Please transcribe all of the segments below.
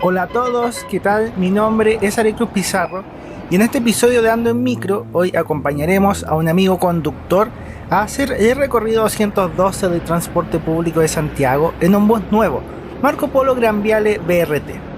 Hola a todos, ¿qué tal? Mi nombre es Ari Cruz Pizarro y en este episodio de Ando en Micro hoy acompañaremos a un amigo conductor a hacer el recorrido 212 del transporte público de Santiago en un bus nuevo, Marco Polo Gran Viale BRT.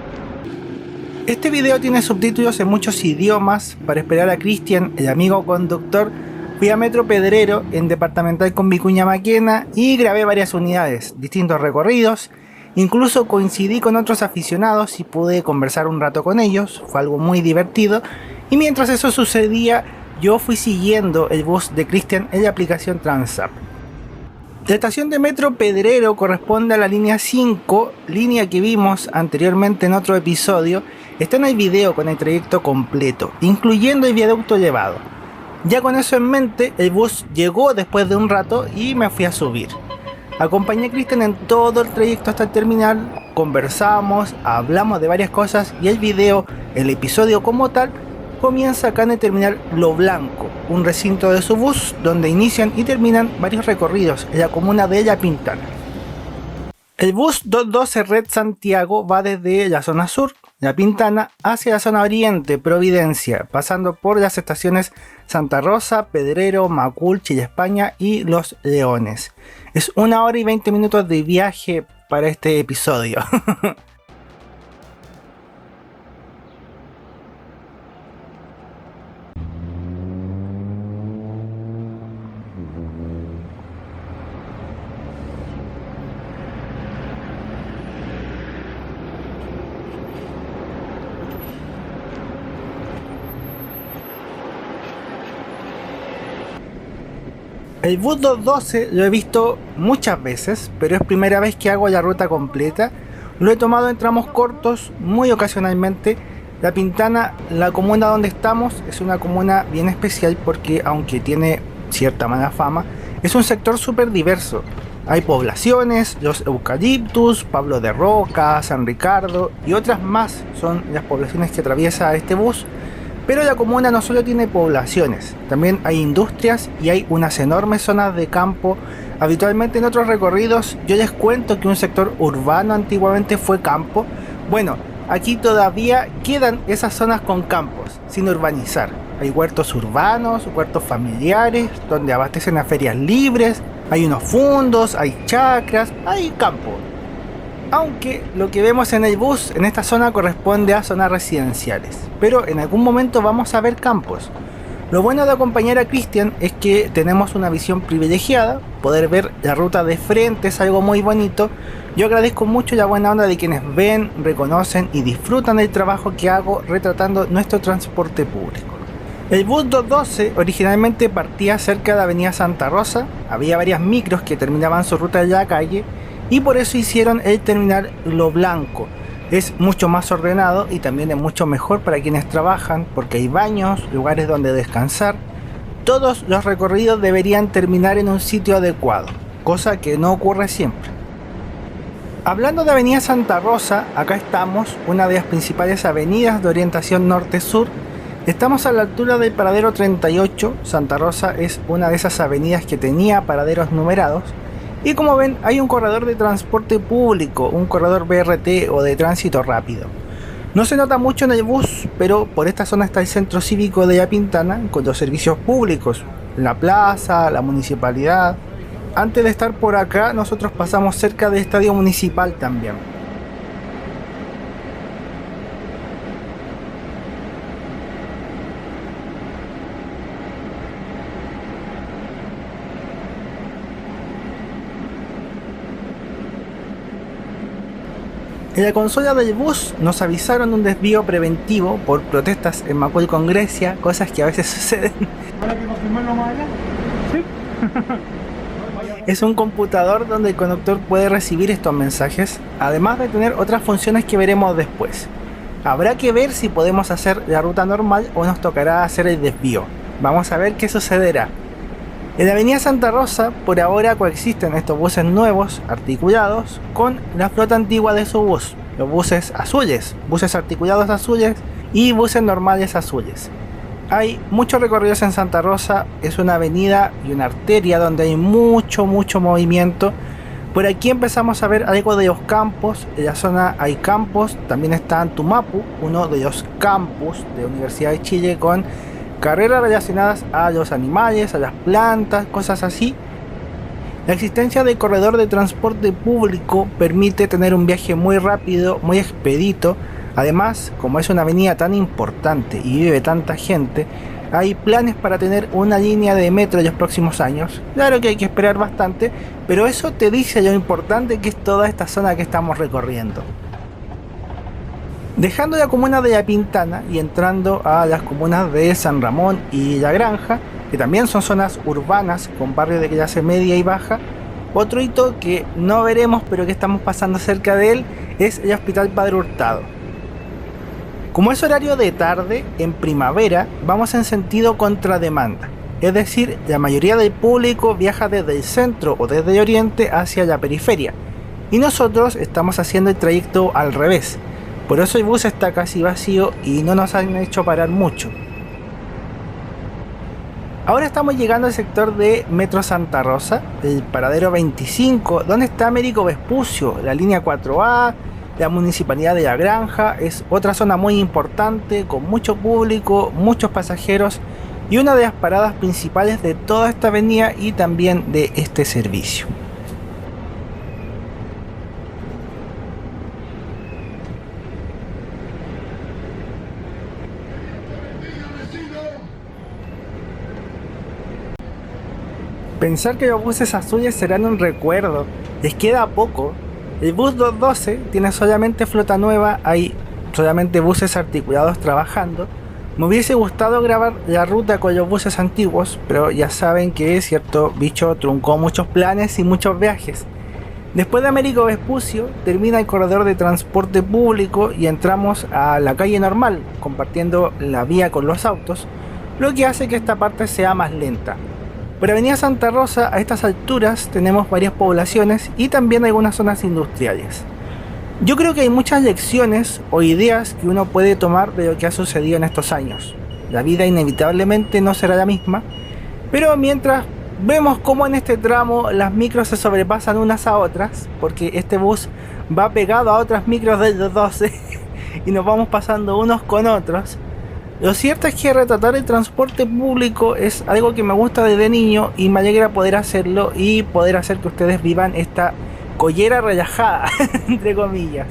Este video tiene subtítulos en muchos idiomas. Para esperar a Cristian, el amigo conductor, fui a Metro Pedrero en Departamental con Vicuña Maquena y grabé varias unidades, distintos recorridos. Incluso coincidí con otros aficionados y pude conversar un rato con ellos, fue algo muy divertido. Y mientras eso sucedía, yo fui siguiendo el bus de Cristian en la aplicación Transap. La estación de Metro Pedrero corresponde a la línea 5, línea que vimos anteriormente en otro episodio. Está en el video con el trayecto completo, incluyendo el viaducto elevado. Ya con eso en mente, el bus llegó después de un rato y me fui a subir. Acompañé a Cristian en todo el trayecto hasta el terminal, conversamos, hablamos de varias cosas y el video, el episodio como tal, comienza acá en el terminal Lo Blanco, un recinto de su bus donde inician y terminan varios recorridos en la comuna de La Pintana. El bus 212 Red Santiago va desde la zona sur, La Pintana, hacia la zona oriente, Providencia, pasando por las estaciones Santa Rosa, Pedrero, Macul, Chile España y Los Leones. Es 1 hora y 20 minutos de viaje para este episodio. El bus 212 lo he visto muchas veces, pero es primera vez que hago la ruta completa. Lo he tomado en tramos cortos, muy ocasionalmente. La Pintana, la comuna donde estamos, es una comuna bien especial porque, aunque tiene cierta mala fama, es un sector súper diverso. Hay poblaciones, los Eucaliptus, Pablo de Roca, San Ricardo y otras más son las poblaciones que atraviesa este bus. Pero la comuna no solo tiene poblaciones, también hay industrias y hay unas enormes zonas de campo. Habitualmente en otros recorridos yo les cuento que un sector urbano antiguamente fue campo. Bueno, aquí todavía quedan esas zonas con campos, sin urbanizar. Hay huertos urbanos, huertos familiares, donde abastecen a ferias libres, hay unos fundos, hay chacras, hay campo. Aunque lo que vemos en el bus en esta zona corresponde a zonas residenciales, pero en algún momento vamos a ver campos. Lo bueno de acompañar a Cristian es que tenemos una visión privilegiada, poder ver la ruta de frente es algo muy bonito. Yo agradezco mucho la buena onda de quienes ven, reconocen y disfrutan del trabajo que hago retratando nuestro transporte público. El bus 212 originalmente partía cerca de Avenida Santa Rosa, había varias micros que terminaban su ruta en la calle, y por eso hicieron el terminal Lo Blanco. Es mucho más ordenado y también es mucho mejor para quienes trabajan porque hay baños, lugares donde descansar. Todos los recorridos deberían terminar en un sitio adecuado, cosa que no ocurre siempre. Hablando de Avenida Santa Rosa, acá estamos, una de las principales avenidas de orientación norte-sur. Estamos a la altura del paradero 38, Santa Rosa es una de esas avenidas que tenía paraderos numerados. Y como ven, hay un corredor de transporte público, un corredor BRT o de tránsito rápido. No se nota mucho en el bus, pero por esta zona está el centro cívico de La Pintana con los servicios públicos, la plaza, la municipalidad. Antes de estar por acá, nosotros pasamos cerca del estadio municipal también. En la consola del bus nos avisaron un desvío preventivo por protestas en Macul con Grecia, cosas que a veces suceden. ¿Ahora que confirmarlo más allá? Sí. Es un computador donde el conductor puede recibir estos mensajes, además de tener otras funciones que veremos después. Habrá que ver si podemos hacer la ruta normal o nos tocará hacer el desvío. Vamos a ver qué sucederá. En la avenida Santa Rosa, por ahora coexisten estos buses nuevos, articulados, con la flota antigua de su bus. Los buses azules, buses articulados azules y buses normales azules. Hay muchos recorridos en Santa Rosa, es una avenida y una arteria donde hay mucho movimiento. Por aquí empezamos a ver algo de los campos. En la zona hay campos, también está Antumapu, uno de los campus de Universidad de Chile con carreras relacionadas a los animales, a las plantas, cosas así. La existencia de corredor de transporte público permite tener un viaje muy rápido, muy expedito. Además, como es una avenida tan importante y vive tanta gente, hay planes para tener una línea de metro en los próximos años. Claro que hay que esperar bastante, pero eso te dice lo importante que es toda esta zona que estamos recorriendo. Dejando la comuna de La Pintana y entrando a las comunas de San Ramón y La Granja, que también son zonas urbanas con barrios de clase media y baja, otro hito que no veremos pero que estamos pasando cerca de él es el Hospital Padre Hurtado. Como es horario de tarde, en primavera vamos en sentido contrademanda, es decir, la mayoría del público viaja desde el centro o desde el oriente hacia la periferia, y nosotros estamos haciendo el trayecto al revés. Por eso el bus está casi vacío y no nos han hecho parar mucho. Ahora estamos llegando al sector de Metro Santa Rosa, el paradero 25, donde está Américo Vespucio, la línea 4A, la municipalidad de La Granja. Es otra zona muy importante, con mucho público, muchos pasajeros y una de las paradas principales de toda esta avenida y también de este servicio. Pensar que los buses azules serán un recuerdo, les queda poco. El bus 212 tiene solamente flota nueva, hay solamente buses articulados trabajando. Me hubiese gustado grabar la ruta con los buses antiguos, pero ya saben que cierto bicho truncó muchos planes y muchos viajes. Después de Américo Vespucio termina el corredor de transporte público y entramos a la calle normal, compartiendo la vía con los autos, lo que hace que esta parte sea más lenta. Por Avenida Santa Rosa, a estas alturas, tenemos varias poblaciones y también algunas zonas industriales. Yo creo que hay muchas lecciones o ideas que uno puede tomar de lo que ha sucedido en estos años. La vida inevitablemente no será la misma, pero mientras vemos cómo en este tramo las micros se sobrepasan unas a otras, porque este bus va pegado a otras micros del 212 y nos vamos pasando unos con otros. Lo cierto es que retratar el transporte público es algo que me gusta desde niño y me alegra poder hacerlo y poder hacer que ustedes vivan esta collera relajada, entre comillas.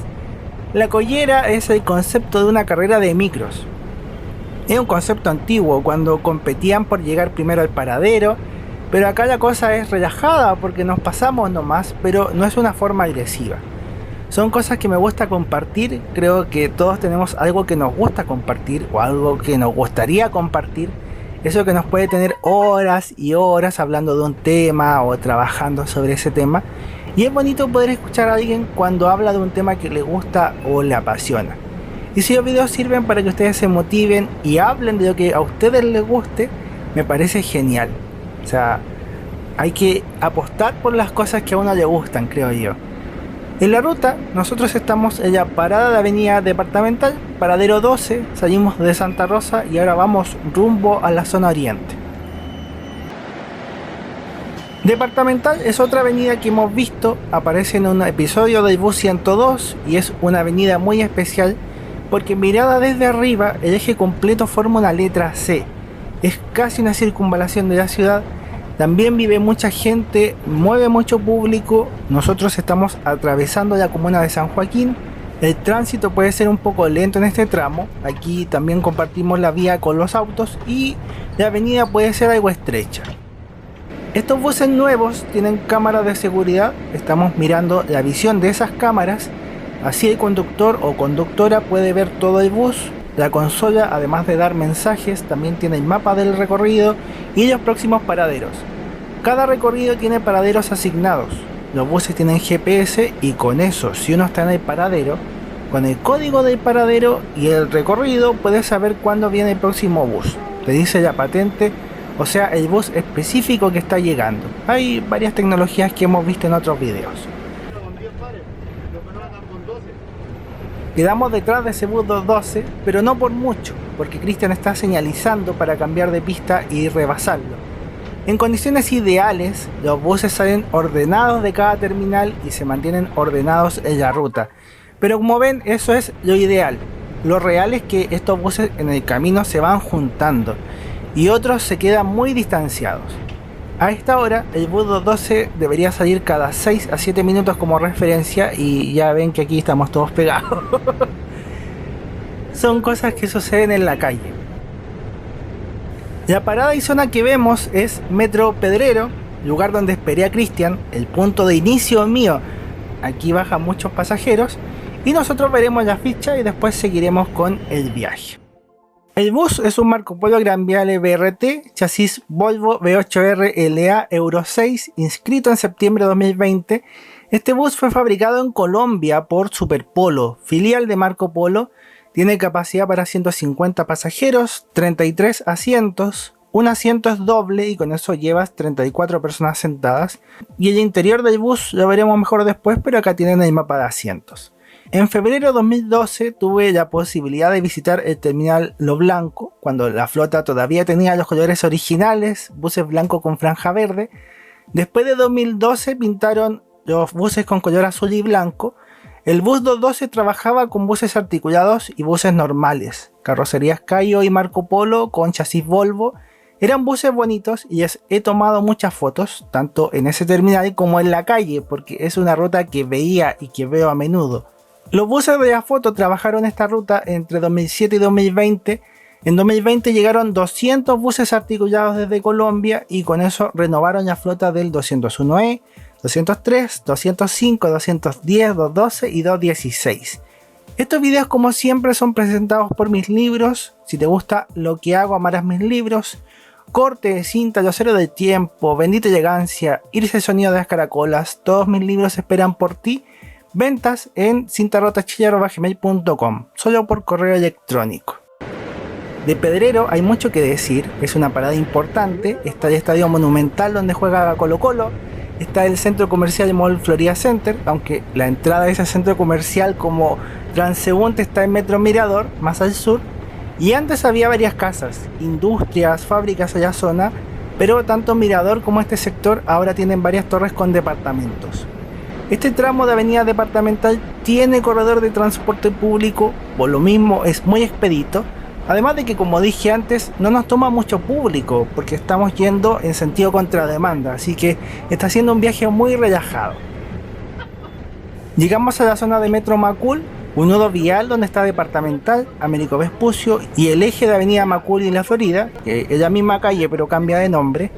La collera es el concepto de una carrera de micros. Es un concepto antiguo, cuando competían por llegar primero al paradero, pero acá la cosa es relajada porque nos pasamos nomás, pero no es una forma agresiva. Son cosas que me gusta compartir. Creo que todos tenemos algo que nos gusta compartir o algo que nos gustaría compartir. Eso que nos puede tener horas y horas hablando de un tema o trabajando sobre ese tema. Y es bonito poder escuchar a alguien cuando habla de un tema que le gusta o le apasiona. Y si los videos sirven para que ustedes se motiven y hablen de lo que a ustedes les guste, me parece genial. O sea, hay que apostar por las cosas que a uno le gustan, creo yo. En la ruta, nosotros estamos en la parada de Avenida Departamental, paradero 12, salimos de Santa Rosa y ahora vamos rumbo a la zona oriente. Departamental es otra avenida que hemos visto, aparece en un episodio del bus 102 y es una avenida muy especial porque mirada desde arriba el eje completo forma una letra C. Es casi una circunvalación de la ciudad. También vive mucha gente, mueve mucho público. Nosotros estamos atravesando la comuna de San Joaquín. El tránsito puede ser un poco lento en este tramo. Aquí también compartimos la vía con los autos y la avenida puede ser algo estrecha. Estos buses nuevos tienen cámaras de seguridad. Estamos mirando la visión de esas cámaras. Así el conductor o conductora puede ver todo el bus. La consola, además de dar mensajes, también tiene el mapa del recorrido y los próximos paraderos. Cada recorrido tiene paraderos asignados. Los buses tienen GPS y con eso, si uno está en el paradero, con el código del paradero y el recorrido, puede saber cuándo viene el próximo bus. Le dice la patente, o sea, el bus específico que está llegando. Hay varias tecnologías que hemos visto en otros videos. Quedamos detrás de ese bus 212, pero no por mucho, porque Cristian está señalizando para cambiar de pista y rebasarlo. En condiciones ideales, los buses salen ordenados de cada terminal y se mantienen ordenados en la ruta. Pero como ven, eso es lo ideal. Lo real es que estos buses en el camino se van juntando y otros se quedan muy distanciados. A esta hora, el bus 212 debería salir cada 6 a 7 minutos como referencia y ya ven que aquí estamos todos pegados. Son cosas que suceden en la calle. La parada y zona que vemos es Metro Pedrero, lugar donde esperé a Cristian, el punto de inicio mío. Aquí bajan muchos pasajeros y nosotros veremos la ficha y después seguiremos con el viaje. El bus es un Marco Polo Gran Viale BRT, chasis Volvo V8R LA Euro 6, inscrito en septiembre de 2020. Este bus fue fabricado en Colombia por Superpolo, filial de Marco Polo. Tiene capacidad para 150 pasajeros, 33 asientos, un asiento es doble y con eso llevas 34 personas sentadas. Y el interior del bus lo veremos mejor después, pero acá tienen el mapa de asientos. En febrero de 2012 tuve la posibilidad de visitar el terminal Lo Blanco, cuando la flota todavía tenía los colores originales, buses blancos con franja verde. Después de 2012 pintaron los buses con color azul y blanco. El bus 212 trabajaba con buses articulados y buses normales, carrocerías Cayo y Marco Polo con chasis Volvo. Eran buses bonitos y he tomado muchas fotos, tanto en ese terminal como en la calle, porque es una ruta que veía y que veo a menudo. Los buses de la foto trabajaron esta ruta entre 2007 y 2020. En 2020 llegaron 200 buses articulados desde Colombia y con eso renovaron la flota del 201E, 203, 205, 210, 212 y 216. Estos videos como siempre son presentados por mis libros. Si te gusta lo que hago, amarás mis libros. Corte de cinta, Los Héroes del Tiempo, Bendita Elegancia, Irse el Sonido de las Caracolas. Todos mis libros esperan por ti. Ventas en cintarrotachiller@gmail.com, solo por correo electrónico. De Pedrero hay mucho que decir, es una parada importante. Está el estadio monumental donde juega Colo Colo. Está el centro comercial Mall Florida Center, aunque la entrada de ese centro comercial como transeúnte está en Metro Mirador, más al sur. Y antes había varias casas, industrias, fábricas en la zona, pero tanto Mirador como este sector ahora tienen varias torres con departamentos. Este tramo de avenida departamental tiene corredor de transporte público, por lo mismo es muy expedito. Además de que, como dije antes, no nos toma mucho público porque estamos yendo en sentido contrademanda, así que está siendo un viaje muy relajado. Llegamos a la zona de Metro Macul, un nudo vial donde está Departamental, Américo Vespucio y el eje de avenida Macul y La Florida, que es la misma calle pero cambia de nombre.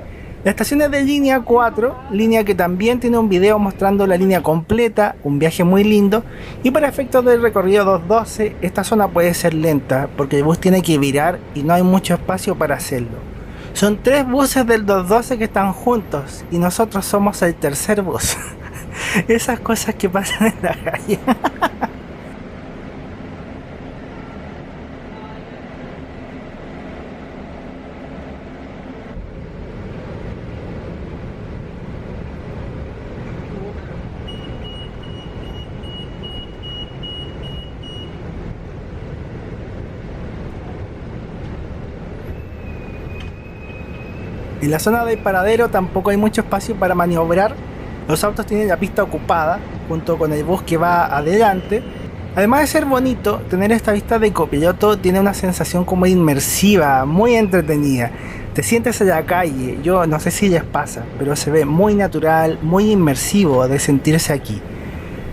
La estación es de línea 4, línea que también tiene un video mostrando la línea completa, un viaje muy lindo. Y para efectos del recorrido 212, esta zona puede ser lenta porque el bus tiene que virar y no hay mucho espacio para hacerlo. Son 3 buses del 212 que están juntos y nosotros somos el tercer bus. Esas cosas que pasan en la calle. En la zona del paradero tampoco hay mucho espacio para maniobrar. Los autos tienen la pista ocupada junto con el bus que va adelante. Además de ser bonito, tener esta vista de copiloto tiene una sensación como inmersiva, muy entretenida. Te sientes en la calle, yo no sé si les pasa, pero se ve muy natural, muy inmersivo de sentirse aquí.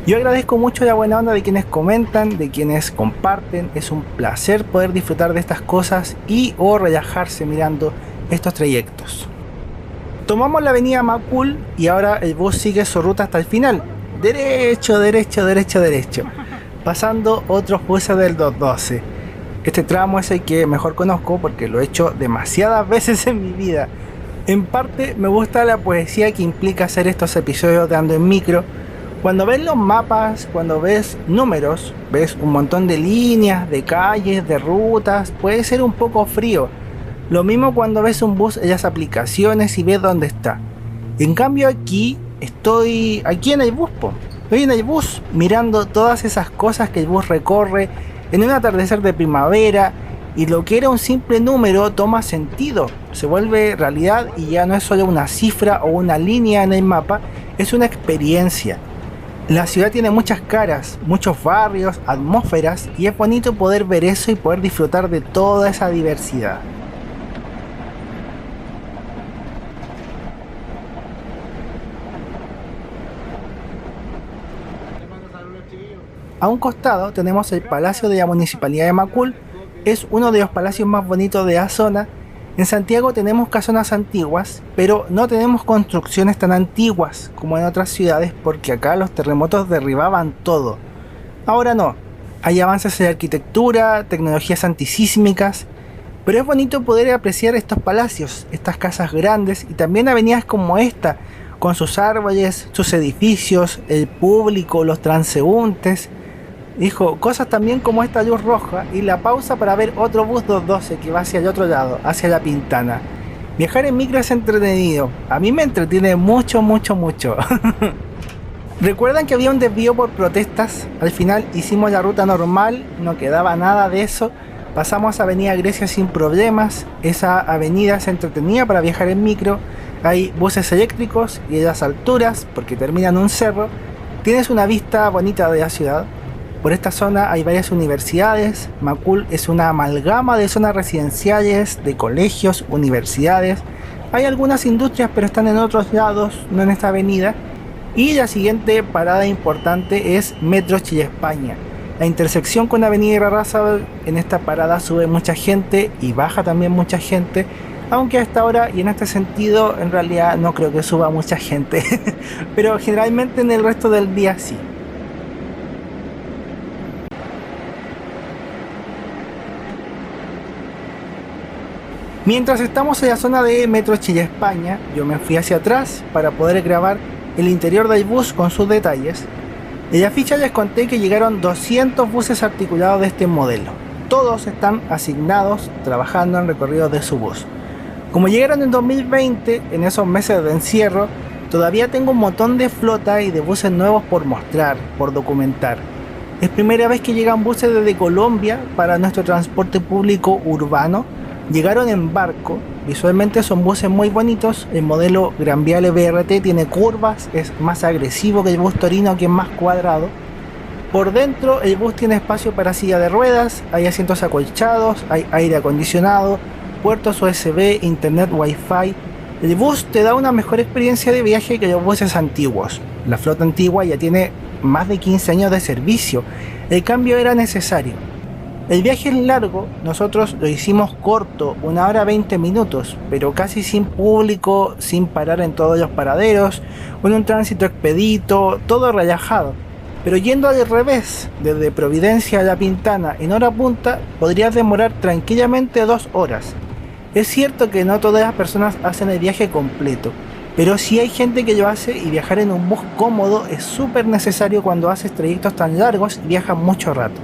Yo agradezco mucho la buena onda de quienes comentan, de quienes comparten. Es un placer poder disfrutar de estas cosas y o relajarse mirando estos trayectos. Tomamos la avenida Macul y ahora el bus sigue su ruta hasta el final. Derecho, derecho, derecho, derecho. Pasando otros buses del 212. Este tramo es el que mejor conozco porque lo he hecho demasiadas veces en mi vida. En parte me gusta la poesía que implica hacer estos episodios de Ando en Micro. Cuando ves los mapas, cuando ves números, ves un montón de líneas, de calles, de rutas, puede ser un poco frío. Lo mismo cuando ves un bus en las aplicaciones y ves dónde está. En cambio estoy aquí en el bus, estoy en el bus mirando todas esas cosas que el bus recorre en un atardecer de primavera, y lo que era un simple número toma sentido, se vuelve realidad y ya no es solo una cifra o una línea en el mapa, es una experiencia. La ciudad tiene muchas caras, muchos barrios, atmósferas y es bonito poder ver eso y poder disfrutar de toda esa diversidad. A un costado tenemos el Palacio de la Municipalidad de Macul, es uno de los palacios más bonitos de la zona. En Santiago tenemos casonas antiguas, pero no tenemos construcciones tan antiguas como en otras ciudades porque acá los terremotos derribaban todo. Ahora no, hay avances en la arquitectura, tecnologías antisísmicas, pero es bonito poder apreciar estos palacios, estas casas grandes y también avenidas como esta, con sus árboles, sus edificios, el público, los transeúntes. Dijo, cosas también como esta luz roja y la pausa para ver otro bus 212 que va hacia el otro lado, hacia La Pintana. Viajar en micro es entretenido, a mí me entretiene mucho. ¿Recuerdan que había un desvío por protestas? Al final hicimos la ruta normal, no quedaba nada de eso, pasamos a Avenida Grecia sin problemas, esa avenida es entretenida para viajar en micro, hay buses eléctricos y a las alturas, porque terminan un cerro, tienes una vista bonita de la ciudad. Por esta zona hay varias universidades. Macul es una amalgama de zonas residenciales, de colegios, universidades. Hay algunas industrias, pero están en otros lados, no en esta avenida. Y la siguiente parada importante es Metro Chile España. La intersección con Avenida Irarrázaval, en esta parada sube mucha gente y baja también mucha gente. Aunque a esta hora y en este sentido, en realidad no creo que suba mucha gente. Pero generalmente en el resto del día sí. Mientras estamos en la zona de Metro Chile España, yo me fui hacia atrás para poder grabar el interior del bus con sus detalles. En la ficha les conté que llegaron 200 buses articulados de este modelo. Todos están asignados trabajando en recorridos de su bus. Como llegaron en 2020, en esos meses de encierro, todavía tengo un montón de flota y de buses nuevos por mostrar, por documentar. Es primera vez que llegan buses desde Colombia para nuestro transporte público urbano. Llegaron en barco, visualmente son buses muy bonitos, el modelo Gran Viale BRT tiene curvas, es más agresivo que el bus Torino, que es más cuadrado. Por dentro el bus tiene espacio para silla de ruedas, hay asientos acolchados, hay aire acondicionado, puertos USB, internet Wi-Fi. El bus te da una mejor experiencia de viaje que los buses antiguos. La flota antigua ya tiene más de 15 años de servicio, el cambio era necesario. El viaje es largo, nosotros lo hicimos corto, 1 hora 20 minutos, pero casi sin público, sin parar en todos los paraderos, con un tránsito expedito, todo relajado. Pero yendo al revés, desde Providencia a La Pintana en hora punta, podrías demorar tranquilamente 2 horas. Es cierto que no todas las personas hacen el viaje completo, pero sí hay gente que lo hace y viajar en un bus cómodo es súper necesario cuando haces trayectos tan largos y viajas mucho rato.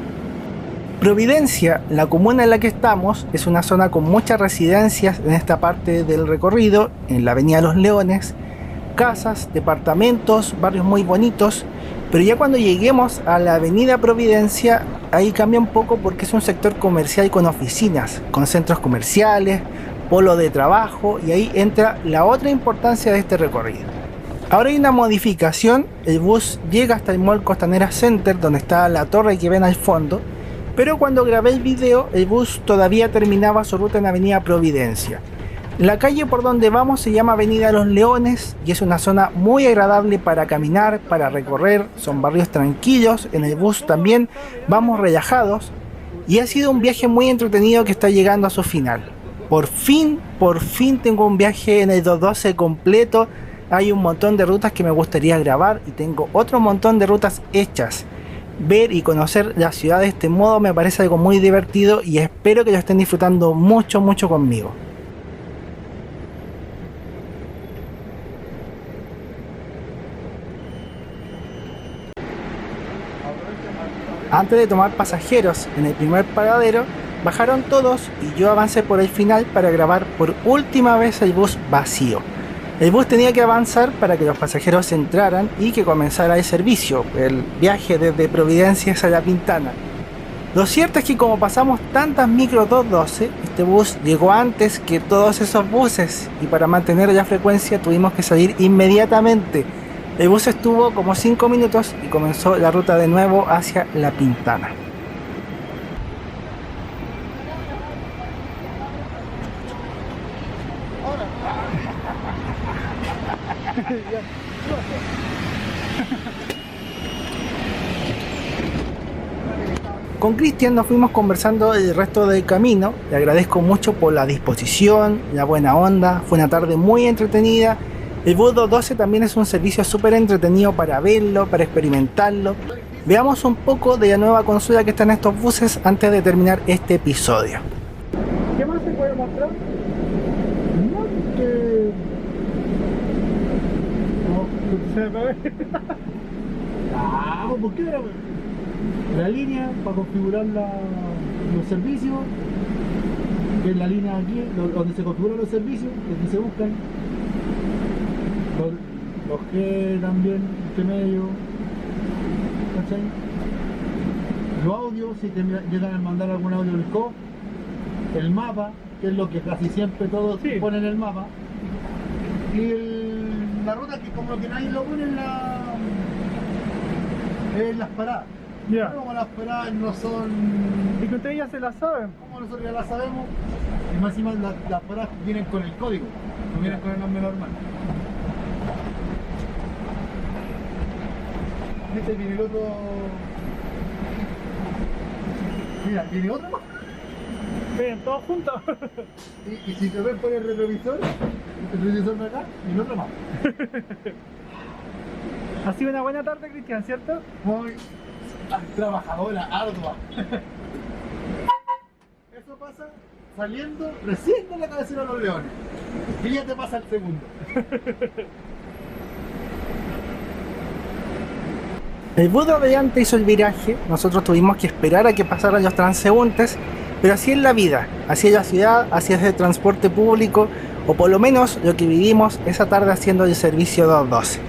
Providencia, la comuna en la que estamos, es una zona con muchas residencias en esta parte del recorrido, en la Avenida Los Leones, casas, departamentos, barrios muy bonitos, pero ya cuando lleguemos a la Avenida Providencia, ahí cambia un poco porque es un sector comercial con oficinas, con centros comerciales, polo de trabajo, y ahí entra la otra importancia de este recorrido. Ahora hay una modificación, el bus llega hasta el Mall Costanera Center, donde está la torre que ven al fondo, pero cuando grabé el video, el bus todavía terminaba su ruta en Avenida Providencia. La calle por donde vamos se llama Avenida Los Leones y es una zona muy agradable para caminar, para recorrer, son barrios tranquilos, en el bus también vamos relajados y ha sido un viaje muy entretenido que está llegando a su final. Por fin tengo un viaje en el 212 completo, hay un montón de rutas que me gustaría grabar y tengo otro montón de rutas hechas. Ver y conocer la ciudad de este modo me parece algo muy divertido y espero que lo estén disfrutando mucho conmigo. Antes de tomar pasajeros en el primer paradero, bajaron todos y yo avancé por el final para grabar por última vez el bus vacío. El bus tenía que avanzar para que los pasajeros entraran y que comenzara el servicio, el viaje desde Providencia a La Pintana. Lo cierto es que como pasamos tantas micro 212, este bus llegó antes que todos esos buses y para mantener la frecuencia tuvimos que salir inmediatamente. El bus estuvo como 5 minutos y comenzó la ruta de nuevo hacia La Pintana. Con Cristian nos fuimos conversando el resto del camino. Le agradezco mucho por la disposición, la buena onda. Fue una tarde muy entretenida. El bus 212 también es un servicio súper entretenido para verlo, para experimentarlo. Veamos un poco de la nueva consola que está en estos buses antes de terminar este episodio. ¿Qué más se puede mostrar? No, que... No, se ve. Ah, ¿por qué era? La línea para configurar los servicios, que es la línea aquí, donde se configuran los servicios, donde se buscan. Los G también, entre medio, ¿cachai? Los audios, si te llegan a mandar algún audio del CO, el mapa, que es lo que casi siempre todos ponen en el mapa, y la ruta que como que nadie lo pone en las paradas. Yeah. Como las paradas no son... ¿Y que ustedes ya se las saben? Como nosotros ya las sabemos, y más encima las paradas vienen con el código, no vienen con el nombre normal. Este viene el otro... Mira, viene otro más. Ven, todos juntos. Y si te ven por el retrovisor de acá, y el otro más. Ha sido una buena tarde, Cristian, ¿cierto? Muy trabajadora, ardua. Eso pasa saliendo recién de la cabecera de los leones. Y ya te pasa el segundo. El bus de adelante hizo el viraje, nosotros tuvimos que esperar a que pasaran los transeúntes, pero así es la vida, así es la ciudad, así es el transporte público, o por lo menos lo que vivimos esa tarde haciendo el servicio 212.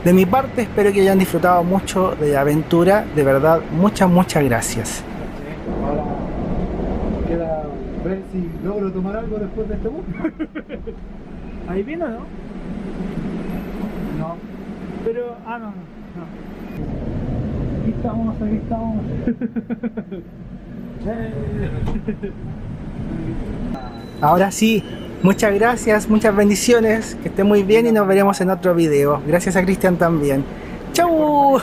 De mi parte espero que hayan disfrutado mucho de la aventura, de verdad, muchas gracias. Ahora queda ver si logro tomar algo después de este bus. ¿Ahí vino o no? No. Pero, no. Aquí estamos. Ahora sí, muchas gracias, muchas bendiciones, que esté muy bien y nos veremos en otro video. Gracias a Cristian también. ¡Chau!